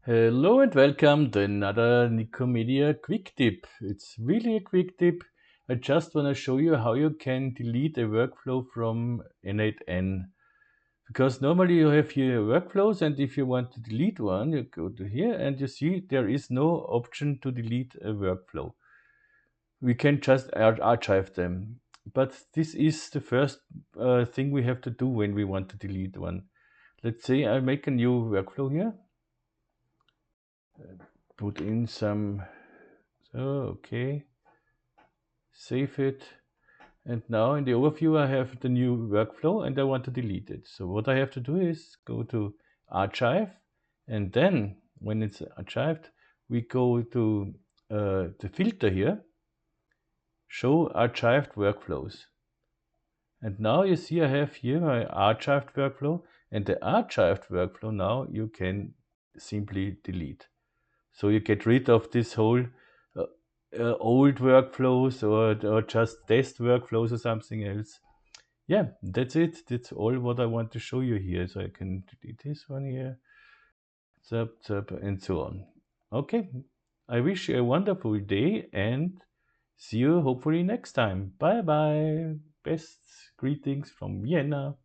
Hello and welcome to another nikomedia quick tip. It's really a quick tip. I just want to show you how you can delete a workflow from n8n. Because normally you have here workflows, and if you want to delete one, you go to here and you see there is no option to delete a workflow. We can just archive them. But this is the first thing we have to do when we want to delete one. Let's say I make a new workflow here. Put in some, so okay, save it. And now in the overview, I have the new workflow and I want to delete it. So what I have to do is go to archive. And then when it's archived, we go to the filter here, show archived workflows. And now you see I have here my archived workflow, and the archived workflow now you can simply delete. So you get rid of this whole uh, old workflows or just test workflows or something else. Yeah, that's it. That's all what I want to show you here. So I can delete this one here, and so on. Okay, I wish you a wonderful day and see you hopefully next time. Bye bye. Best greetings from Vienna.